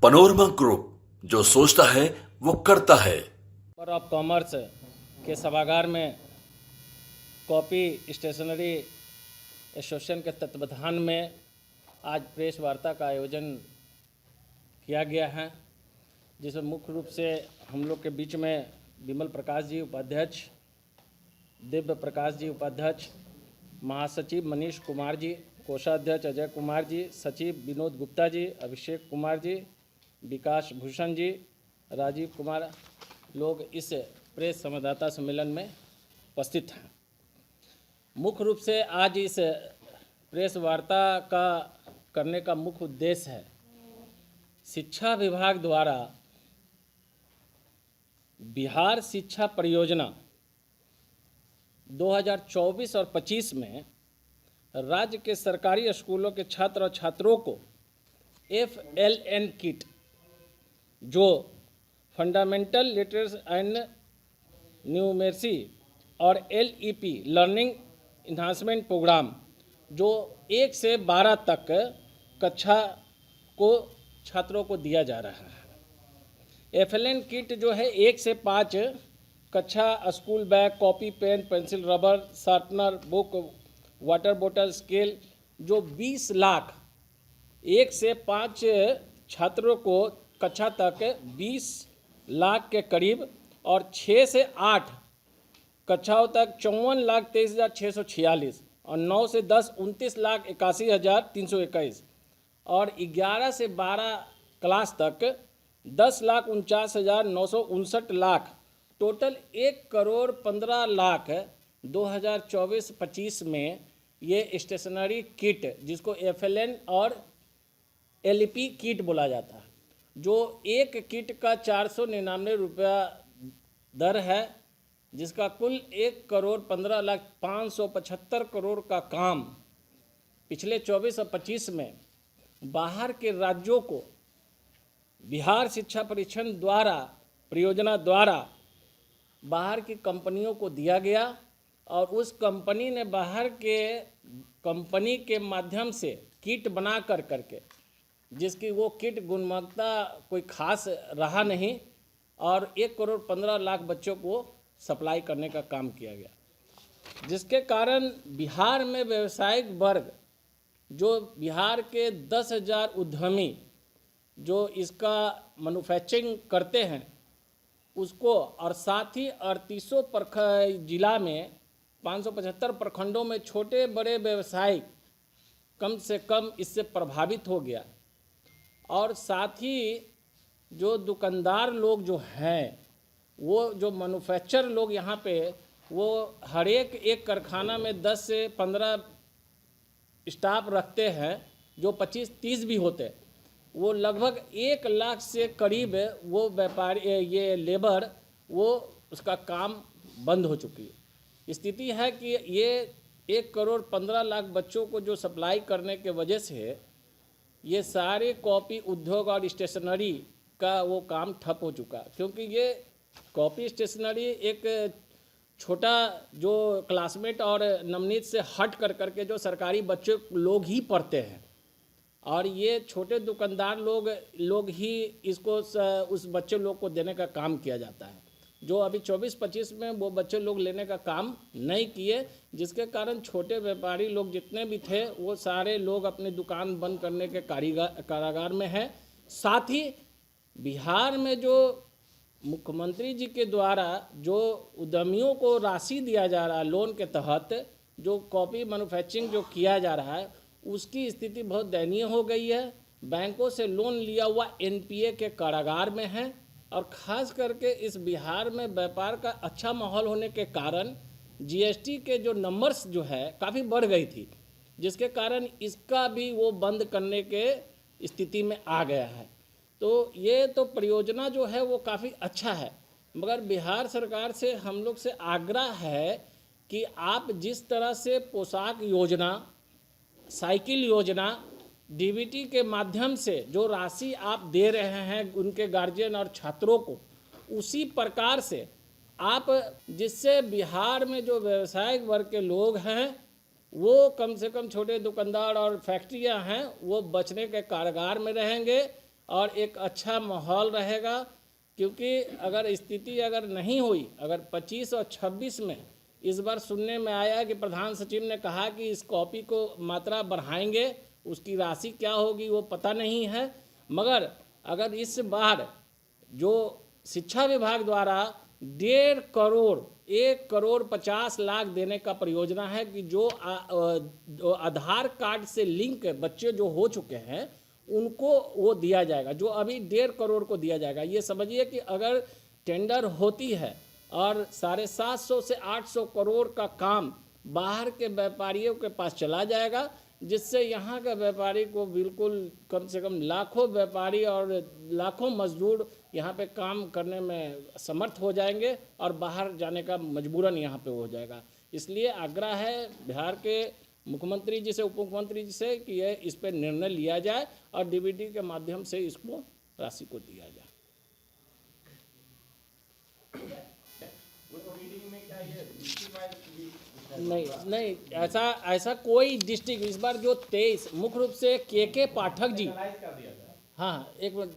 Panorama group, जो सोचता है वो करता है। चैम्बर ऑफ कॉमर्स के सभागार में कॉपी स्टेशनरी एसोसिएशन के तत्वावधान में आज प्रेस वार्ता का आयोजन किया गया है, जिसमें मुख्य रूप से हम लोग के बीच में विमल प्रकाश जी उपाध्यक्ष, दिव्य प्रकाश जी उपाध्यक्ष, महासचिव मनीष कुमार जी, कोषाध्यक्ष अजय कुमार जी, सचिव विनोद गुप्ता जी, अभिषेक कुमार जी, विकास भूषण जी, राजीव कुमार लोग इस प्रेस संवाददाता सम्मेलन में उपस्थित हैं। मुख्य रूप से आज इस प्रेस वार्ता का करने का मुख्य उद्देश्य है शिक्षा विभाग द्वारा बिहार शिक्षा परियोजना 2024 और 25 में राज्य के सरकारी स्कूलों के छात्र और छात्रों को FLN किट, जो फंडामेंटल लिटरेसी एंड न्यूमेरेसी, और LEP लर्निंग इन्हांसमेंट प्रोग्राम, जो 1 से 12 तक कक्षा को छात्रों को दिया जा रहा है। FLN किट जो है 1 से 5 कक्षा school bag, copy, pen, pencil, rubber, sharpener, book, water बोतल, स्केल, जो 20 लाख 1 से 5 छात्रों को कक्षा तक 20 लाख के करीब, और 6 से 8 कक्षाओं तक 54,23,646, और 9 से 10 29,81,321, और 11 से 12 क्लास तक 10,49,959 लाख, टोटल 1,15,00,000 2024-25 में ये स्टेशनरी किट, जिसको FLN और LEP किट बोला जाता है, जो एक किट का 499 रुपया दर है, जिसका कुल 1,15,05,75 करोड़ का काम पिछले 24 और 25 में बाहर के राज्यों को बिहार शिक्षा परीक्षण द्वारा परियोजना द्वारा बाहर की कंपनियों को दिया गया, और उस कंपनी ने बाहर के कंपनी के माध्यम से किट बना करके, जिसकी वो किट गुणवत्ता कोई खास रहा नहीं, और 1,15,00,000 बच्चों को सप्लाई करने का काम किया गया, जिसके कारण बिहार में व्यावसायिक वर्ग, जो बिहार के 10,000 उद्यमी जो इसका मैन्युफैक्चरिंग करते हैं उसको, और साथ ही 38 जिला में 575 प्रखंडों में छोटे बड़े व्यवसायी कम से कम इससे प्रभावित हो गया, और साथ ही जो दुकानदार लोग जो हैं, वो जो मैन्युफैक्चर लोग यहाँ पे, वो हर एक कारखाना में 10 से 15 स्टाफ रखते हैं, जो 25-30 भी होते हैं। वो लगभग 1 लाख से करीब वो व्यापारी, ये लेबर, वो उसका काम बंद हो चुकी है। स्थिति है कि ये 1,15,00,000 बच्चों को जो सप्लाई करने के वजह से ये सारे कॉपी उद्योग और स्टेशनरी का वो काम ठप हो चुका, क्योंकि ये कॉपी स्टेशनरी एक छोटा जो क्लासमेट और नवनीत से हट करके जो सरकारी बच्चे लोग ही पढ़ते हैं, और ये छोटे दुकानदार लोग ही इसको उस बच्चे लोग को देने का काम किया जाता है, जो अभी 24-25 में वो बच्चे लोग लेने का काम नहीं किए, जिसके कारण छोटे व्यापारी लोग जितने भी थे वो सारे लोग अपनी दुकान बंद करने के कारागार में हैं। साथ ही बिहार में जो मुख्यमंत्री जी के द्वारा जो उद्यमियों को राशि दिया जा रहा है लोन के तहत, जो कॉपी मैन्युफैक्चरिंग जो किया जा रहा है, उसकी स्थिति बहुत दयनीय हो गई है। बैंकों से लोन लिया हुआ NPA के कारागार में है, और ख़ास करके इस बिहार में व्यापार का अच्छा माहौल होने के कारण GST के जो नंबर्स जो है काफ़ी बढ़ गई थी, जिसके कारण इसका भी वो बंद करने के स्थिति में आ गया है। तो ये तो परियोजना जो है वो काफ़ी अच्छा है, मगर बिहार सरकार से हम लोग से आग्रह है कि आप जिस तरह से पोशाक योजना, साइकिल योजना, DBT के माध्यम से जो राशि आप दे रहे हैं उनके गार्जियन और छात्रों को, उसी प्रकार से आप, जिससे बिहार में जो व्यवसायिक वर्ग के लोग हैं वो कम से कम छोटे दुकानदार और फैक्ट्रियां हैं वो बचने के कारागार में रहेंगे, और एक अच्छा माहौल रहेगा। क्योंकि अगर स्थिति अगर नहीं हुई, अगर 25 और 26 में इस बार सुनने में आया कि प्रधान सचिव ने कहा कि इस कॉपी को मात्रा बढ़ाएंगे, उसकी राशि क्या होगी वो पता नहीं है, मगर अगर इस बार जो शिक्षा विभाग द्वारा 1,50,50,00,000 देने का परियोजना है कि जो आधार कार्ड से लिंक बच्चे जो हो चुके हैं उनको वो दिया जाएगा, जो अभी 1.5 करोड़ को दिया जाएगा। ये समझिए कि अगर टेंडर होती है और 750 से 800 करोड़ का काम बाहर के व्यापारियों के पास चला जाएगा, जिससे यहाँ के व्यापारी को बिल्कुल कम से कम लाखों व्यापारी और लाखों मजदूर यहाँ पे काम करने में समर्थ हो जाएंगे और बाहर जाने का मजबूरन यहाँ पे हो जाएगा। इसलिए आग्रह है बिहार के मुख्यमंत्री जी से, उप मुख्यमंत्री जी से कि ये इस पर निर्णय लिया जाए और डीबीटी के माध्यम से इसको राशि को दिया जाए। नहीं, ऐसा कोई डिस्ट्रिक्ट इस बार जो 23 मुख्य रूप से के पाठक जी, हाँ एक मिनट,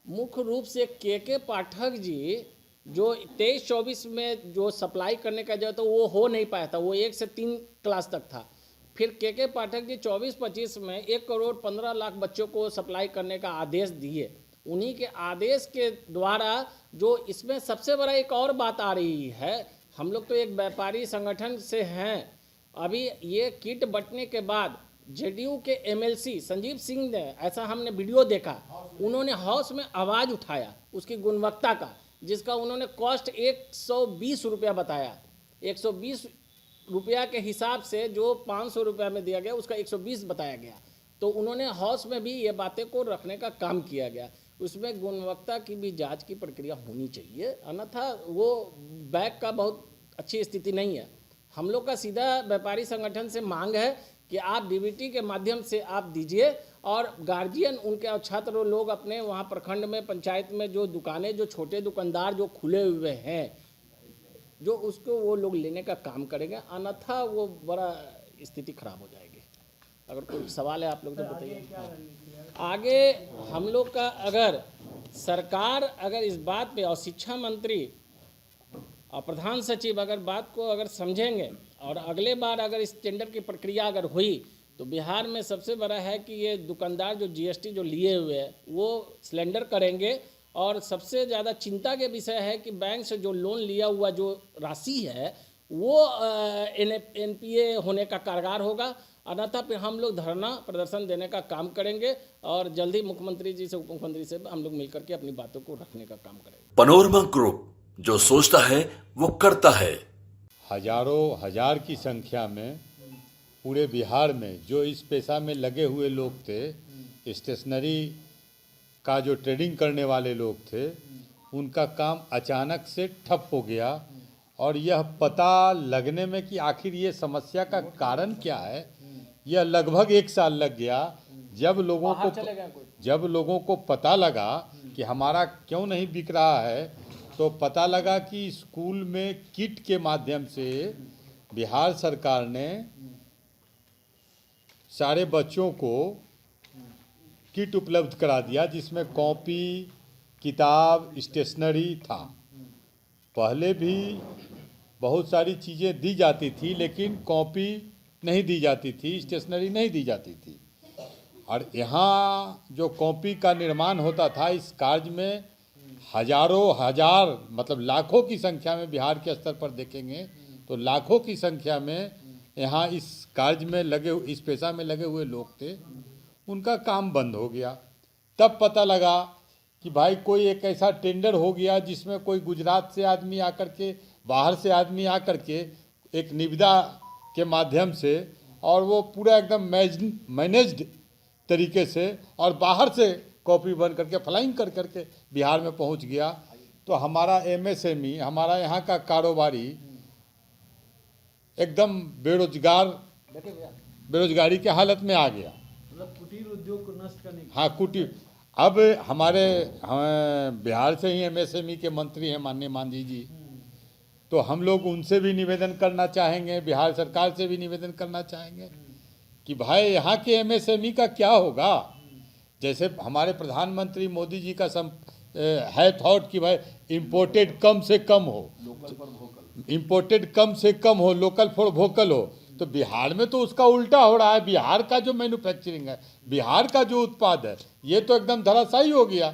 मुख्य रूप से के पाठक जी जो 23-24 में जो सप्लाई करने का जो था वो हो नहीं पाया था, वो 1 से 3 क्लास तक था। फिर के पाठक जी 24-25 में 1,15,00,000 बच्चों को सप्लाई करने का आदेश दिए। उन्हीं के आदेश के द्वारा जो इसमें सबसे बड़ा एक और बात आ रही है, हम लोग तो एक व्यापारी संगठन से हैं, अभी ये किट बंटने के बाद जेडीयू के एमएलसी संजीव सिंह ने, ऐसा हमने वीडियो देखा, उन्होंने हाउस में आवाज़ उठाया उसकी गुणवत्ता का, जिसका उन्होंने कॉस्ट 120 रुपया बताया। 120 रुपया के हिसाब से जो 500 रुपया में दिया गया उसका 120 बताया गया। तो उन्होंने हाउस में भी ये बातें को रखने का काम किया गया। उसमें गुणवत्ता की भी जांच की प्रक्रिया होनी चाहिए, अन्यथा वो बैग का बहुत अच्छी स्थिति नहीं है। हम लोग का सीधा व्यापारी संगठन से मांग है कि आप डीबीटी के माध्यम से आप दीजिए और गार्जियन उनके और छात्र लोग अपने वहाँ प्रखंड में, पंचायत में जो दुकानें, जो छोटे दुकानदार जो खुले हुए हैं, जो उसको वो लोग लेने का काम करेंगे, अन्यथा वो बड़ा स्थिति खराब हो जाएगी। अगर कोई सवाल है आप लोग तो बताइए। आगे हम लोग का अगर सरकार अगर इस बात पे और शिक्षा मंत्री और प्रधान सचिव अगर बात को अगर समझेंगे और अगले बार अगर इस टेंडर की प्रक्रिया अगर हुई तो बिहार में सबसे बड़ा है कि ये दुकानदार जो जीएसटी जो लिए हुए हैं वो सिलेंडर करेंगे। और सबसे ज़्यादा चिंता के विषय है कि बैंक से जो लोन लिया हुआ जो राशि है वो एनपीए होने का कारगर होगा, अन्यथा फिर हम लोग धरना प्रदर्शन देने का काम करेंगे और जल्दी मुख्यमंत्री जी से, उप मुख्यमंत्री से हम लोग मिलकर के अपनी बातों को रखने का काम करेंगे। पनोरमा ग्रुप, जो सोचता है वो करता है। हजारों हजार की संख्या में पूरे बिहार में जो इस पेशा में लगे हुए लोग थे, स्टेशनरी का जो ट्रेडिंग करने वाले लोग थे, उनका काम अचानक से ठप हो गया। और यह पता लगने में कि आखिर ये समस्या का कारण क्या है, यह लगभग 1 साल लग गया। जब लोगों को पता लगा कि हमारा क्यों नहीं बिक रहा है, तो पता लगा कि स्कूल में किट के माध्यम से बिहार सरकार ने सारे बच्चों को किट उपलब्ध करा दिया, जिसमें कॉपी, किताब, स्टेशनरी था। पहले भी बहुत सारी चीज़ें दी जाती थी, लेकिन कॉपी नहीं दी जाती थी, स्टेशनरी नहीं दी जाती थी। और यहाँ जो कॉपी का निर्माण होता था, इस कार्य में हजारों हजार मतलब लाखों की संख्या में, बिहार के स्तर पर देखेंगे तो लाखों की संख्या में यहाँ इस कार्य में लगे, इस पेशा में लगे हुए लोग थे, उनका काम बंद हो गया। तब पता लगा कि भाई कोई एक ऐसा टेंडर हो गया जिसमें कोई गुजरात से आदमी आकर के, बाहर से आदमी आकर के एक निविदा के माध्यम से, और वो पूरा एकदम मैनेज्ड तरीके से और बाहर से कॉपी बन करके फ्लाइंग कर करके बिहार में पहुंच गया। तो हमारा एमएसएमई, हमारा यहाँ का कारोबारी एकदम बेरोजगारी के हालत में आ गया। मतलब कुटीर उद्योग को नष्ट करने की। हाँ, कुटीर। अब हमारे बिहार से ही एमएसएमई के मंत्री हैं माननीय मांझी जी, तो हम लोग उनसे भी निवेदन करना चाहेंगे, बिहार सरकार से भी निवेदन करना चाहेंगे कि भाई यहाँ के एमएसएमई का क्या होगा। जैसे हमारे प्रधानमंत्री मोदी जी का है थॉट कि भाई इम्पोर्टेड कम से कम हो, इम्पोर्टेड कम से कम हो, लोकल फॉर वोकल हो। तो बिहार में तो उसका उल्टा हो रहा है। बिहार का जो मैन्युफैक्चरिंग है, बिहार का जो उत्पाद है, ये तो एकदम धराशायी हो गया।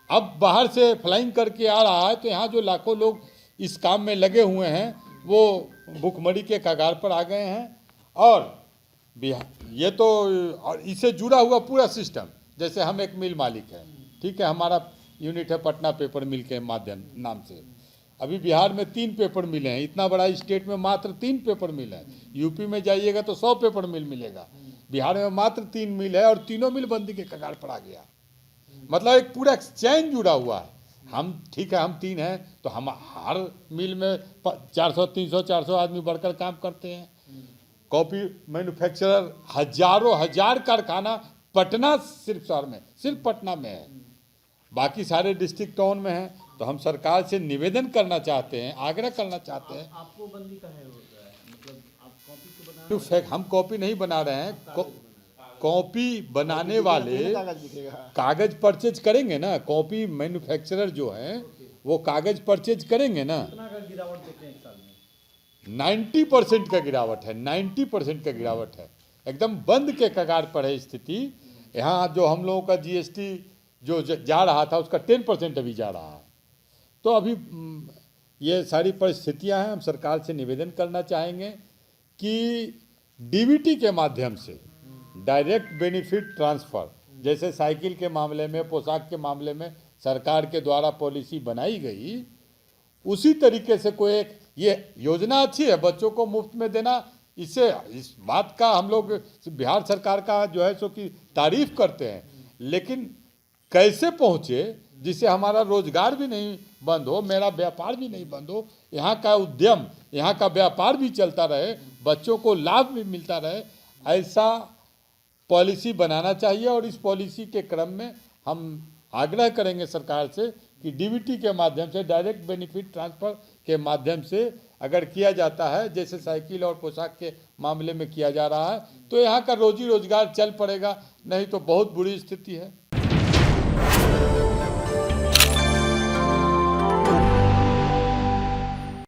अब बाहर से फ्लाइंग करके आ रहा है, तो यहाँ जो लाखों लोग इस काम में लगे हुए हैं वो भूखमरी के कगार पर आ गए हैं। और बिहार ये तो, और इससे जुड़ा हुआ पूरा सिस्टम, जैसे हम एक मिल मालिक हैं, ठीक है, हमारा यूनिट है पटना पेपर मिल के माध्यम नाम से। अभी बिहार में 3 पेपर मिले हैं, इतना बड़ा स्टेट में मात्र 3 पेपर मिल है। यूपी में जाइएगा तो 100 पेपर मिल मिलेगा, बिहार में मात्र 3 मिल है, और तीनों मिल बंदी के कगार पर आ गया। मतलब एक पूरा एक्सचेंज जुड़ा हुआ है। हम ठीक है, हम 3 हैं, तो हम हर मिल में 400 300 400 आदमी बढ़कर काम करते हैं। कॉपी मैन्युफैक्चरर हजारों हजार कारखाना पटना, सिर्फ शहर में, सिर्फ पटना में है, बाकी सारे डिस्ट्रिक्ट टाउन में है। तो हम सरकार से निवेदन करना चाहते हैं, आग्रह करना चाहते हैं। आपको बंदी का है होता है, मतलब आप कॉपी को बना तो फैक्ट, हम कॉपी नहीं बना रहे हैं। कॉपी बनाने वाले कागज परचेज करेंगे ना, कॉपी मैन्युफैक्चरर जो हैं वो कागज परचेज करेंगे ना। कितना का गिरावट देते हैं एक साल में? 90% का गिरावट है, 90% का गिरावट है, एकदम बंद के कगार पर है स्थिति। यहाँ जो हम लोगों का जीएसटी जो जा रहा था उसका 10% अभी जा रहा है। तो अभी ये सारी परिस्थितियां हैं। हम सरकार से निवेदन करना चाहेंगे कि डीबीटी के माध्यम से डायरेक्ट बेनिफिट ट्रांसफ़र, जैसे साइकिल के मामले में, पोशाक के मामले में सरकार के द्वारा पॉलिसी बनाई गई, उसी तरीके से कोई एक ये योजना अच्छी है, बच्चों को मुफ्त में देना। इससे इस बात का हम लोग बिहार सरकार का जो है सो की तारीफ करते हैं, लेकिन कैसे पहुँचे जिससे हमारा रोजगार भी नहीं बंद हो, मेरा व्यापार भी नहीं बंद हो, यहाँ का उद्यम, यहाँ का व्यापार भी चलता रहे, बच्चों को लाभ भी मिलता रहे, ऐसा पॉलिसी बनाना चाहिए। और इस पॉलिसी के क्रम में हम आग्रह करेंगे सरकार से कि डीबीटी के माध्यम से, डायरेक्ट बेनिफिट ट्रांसफ़र के माध्यम से अगर किया जाता है, जैसे साइकिल और पोशाक के मामले में किया जा रहा है, तो यहाँ का रोजी रोजगार चल पड़ेगा, नहीं तो बहुत बुरी स्थिति है।